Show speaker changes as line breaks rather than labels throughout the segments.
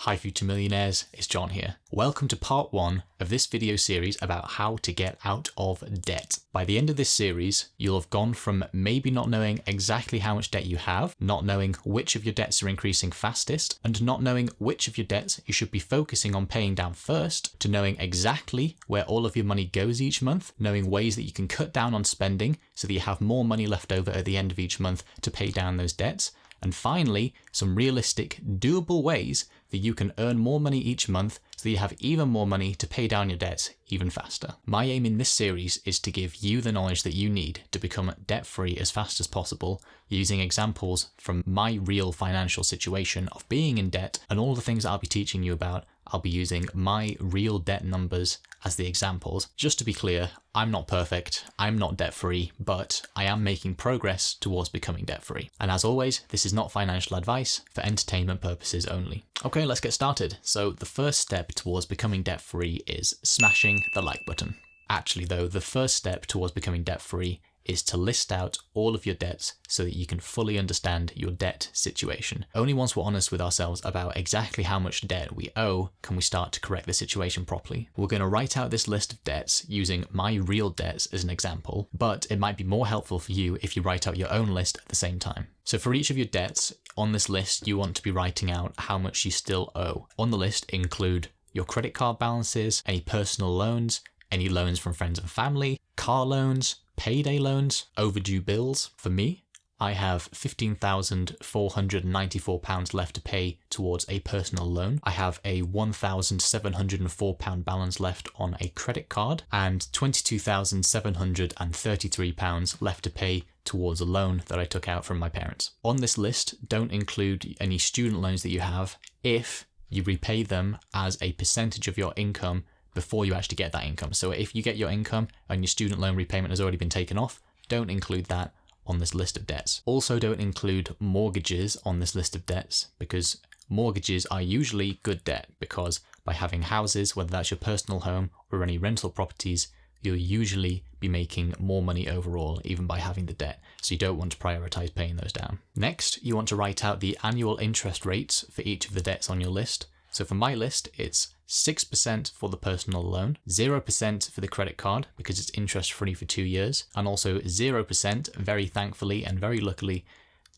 Hi future millionaires, it's John here. Welcome to part 1 of this video series about how to get out of debt. By the end of this series, you'll have gone from maybe not knowing exactly how much debt you have, not knowing which of your debts are increasing fastest, and not knowing which of your debts you should be focusing on paying down first, to knowing exactly where all of your money goes each month, knowing ways that you can cut down on spending so that you have more money left over at the end of each month to pay down those debts, and finally, some realistic, doable ways that you can earn more money each month so that you have even more money to pay down your debts even faster. My aim in this series is to give you the knowledge that you need to become debt-free as fast as possible, using examples from my real financial situation of being in debt, and all the things that I'll be teaching you about, I'll be using my real debt numbers as the examples. Just to be clear, I'm not perfect, I'm not debt-free, but I am making progress towards becoming debt-free. And as always, this is not financial advice, for entertainment purposes only. Okay, let's get started. So the first step towards becoming debt-free is smashing the like button. Actually though, the first step towards becoming debt-free is to list out all of your debts so that you can fully understand your debt situation. Only once we're honest with ourselves about exactly how much debt we owe can we start to correct the situation properly. We're going to write out this list of debts using my real debts as an example, but it might be more helpful for you if you write out your own list at the same time. So for each of your debts on this list, you want to be writing out how much you still owe. On the list include your credit card balances, any personal loans, any loans from friends and family, car loans, payday loans, overdue bills. For me, I have £15,494 left to pay towards a personal loan. I have a £1,704 balance left on a credit card and £22,733 left to pay towards a loan that I took out from my parents. On this list, don't include any student loans that you have if you repay them as a percentage of your income before you actually get that income. So if you get your income and your student loan repayment has already been taken off, don't include that on this list of debts. Also don't include mortgages on this list of debts, because mortgages are usually good debt, because by having houses, whether that's your personal home or any rental properties, you'll usually be making more money overall, even by having the debt. So you don't want to prioritize paying those down. Next, you want to write out the annual interest rates for each of the debts on your list. So for my list, it's 6% for the personal loan, 0% for the credit card because it's interest free for 2 years, and also 0%, very thankfully and very luckily,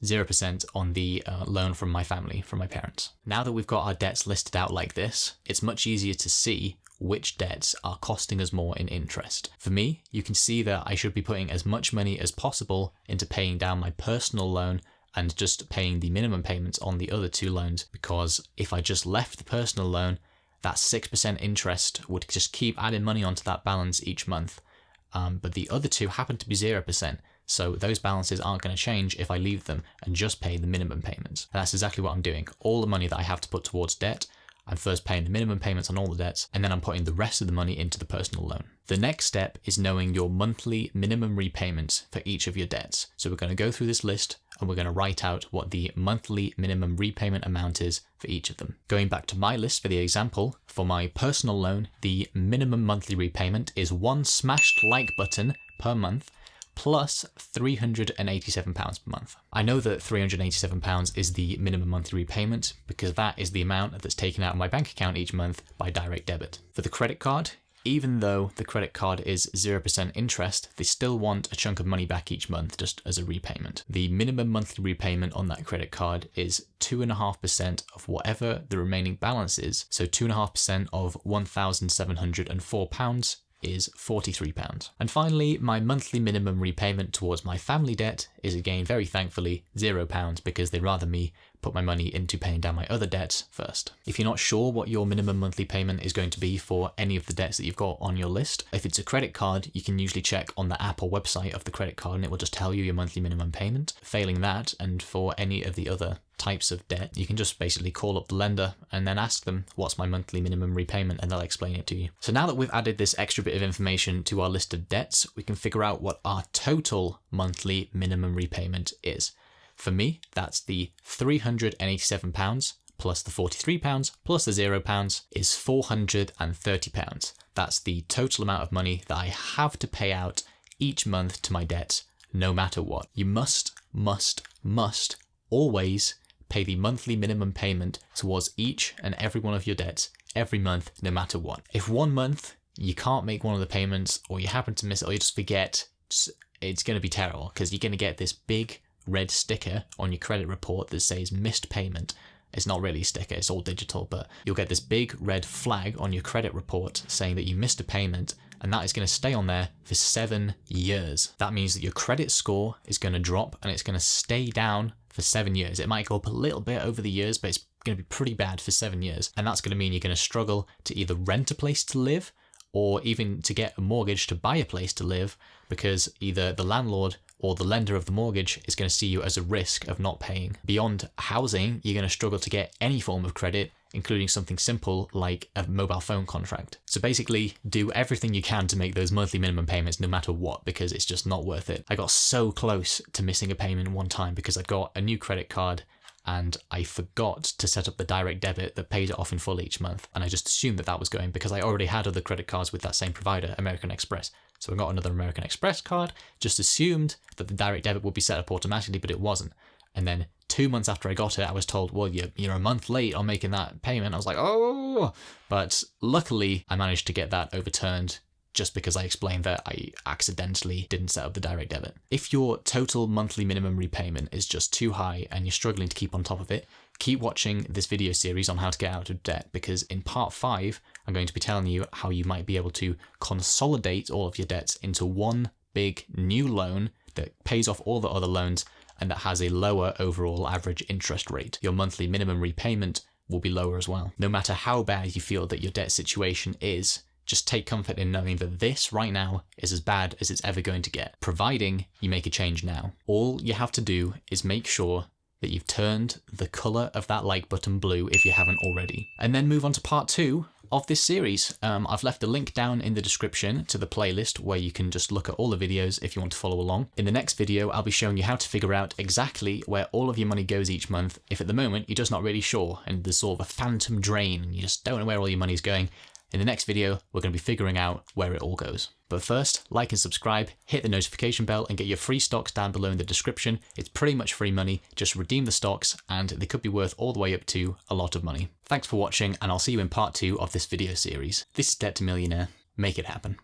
0% on the loan from my family, from my parents. Now that we've got our debts listed out like this, it's much easier to see which debts are costing us more in interest. For me, you can see that I should be putting as much money as possible into paying down my personal loan and just paying the minimum payments on the other 2 loans, because if I just left the personal loan, that 6% interest would just keep adding money onto that balance each month. But the other 2 happen to be 0%, so those balances aren't going to change if I leave them and just pay the minimum payments. And that's exactly what I'm doing. All the money that I have to put towards debt, I'm first paying the minimum payments on all the debts, and then I'm putting the rest of the money into the personal loan. The next step is knowing your monthly minimum repayments for each of your debts. So we're going to go through this list and we're going to write out what the monthly minimum repayment amount is for each of them. Going back to my list for the example, for my personal loan, the minimum monthly repayment is 1 smashed like button per month, plus £387 per month. I know that £387 is the minimum monthly repayment because that is the amount that's taken out of my bank account each month by direct debit. For the credit card, even though the credit card is 0% interest, they still want a chunk of money back each month just as a repayment. The minimum monthly repayment on that credit card is 2.5% of whatever the remaining balance is. So 2.5% of £1,704 is £43. And finally, my monthly minimum repayment towards my family debt is again, very thankfully, £0 because they'd rather me put my money into paying down my other debts first. If you're not sure what your minimum monthly payment is going to be for any of the debts that you've got on your list, if it's a credit card, you can usually check on the app or website of the credit card and it will just tell you your monthly minimum payment. Failing that, and for any of the other types of debt, you can just basically call up the lender and then ask them what's my monthly minimum repayment and they'll explain it to you. So now that we've added this extra bit of information to our list of debts, we can figure out what our total monthly minimum repayment is. For me, that's the £387 plus the £43 plus the £0 is £430. That's the total amount of money that I have to pay out each month to my debts, no matter what. You must always pay the monthly minimum payment towards each and every one of your debts every month, no matter what. If one month you can't make one of the payments, or you happen to miss it, or you just forget, it's going to be terrible, because you're going to get this big red sticker on your credit report that says missed payment. It's not really a sticker, it's all digital, but you'll get this big red flag on your credit report saying that you missed a payment, and that is going to stay on there for 7 years. That means that your credit score is going to drop, and it's going to stay down for 7 years. It might go up a little bit over the years, but it's going to be pretty bad for 7 years. And that's going to mean you're going to struggle to either rent a place to live, or even to get a mortgage to buy a place to live, because either the landlord or the lender of the mortgage is going to see you as a risk of not paying. Beyond housing, you're going to struggle to get any form of credit, including something simple like a mobile phone contract. So basically, do everything you can to make those monthly minimum payments no matter what, because it's just not worth it. I got so close to missing a payment one time because I got a new credit card and I forgot to set up the direct debit that pays it off in full each month. And I just assumed that that was going, because I already had other credit cards with that same provider, American Express. So I got another American Express card, just assumed that the direct debit would be set up automatically, but it wasn't. And then 2 months after I got it, I was told, well, you're a month late on making that payment. I was like, oh, but luckily I managed to get that overturned, just because I explained that I accidentally didn't set up the direct debit. If your total monthly minimum repayment is just too high and you're struggling to keep on top of it, keep watching this video series on how to get out of debt, because in part 5, I'm going to be telling you how you might be able to consolidate all of your debts into one big new loan that pays off all the other loans and that has a lower overall average interest rate. Your monthly minimum repayment will be lower as well. No matter how bad you feel that your debt situation is, just take comfort in knowing that this right now is as bad as it's ever going to get, providing you make a change now. All you have to do is make sure that you've turned the colour of that like button blue if you haven't already. And then move on to part 2 of this series. I've left a link down in the description to the playlist where you can just look at all the videos if you want to follow along. In the next video, I'll be showing you how to figure out exactly where all of your money goes each month, if at the moment you're just not really sure and there's sort of a phantom drain and you just don't know where all your money's going. In the next video, we're going to be figuring out where it all goes. But first, like and subscribe, hit the notification bell, and get your free stocks down below in the description. It's pretty much free money. Just redeem the stocks, and they could be worth all the way up to a lot of money. Thanks for watching, and I'll see you in part 2 of this video series. This is Debt to Millionaire. Make it happen.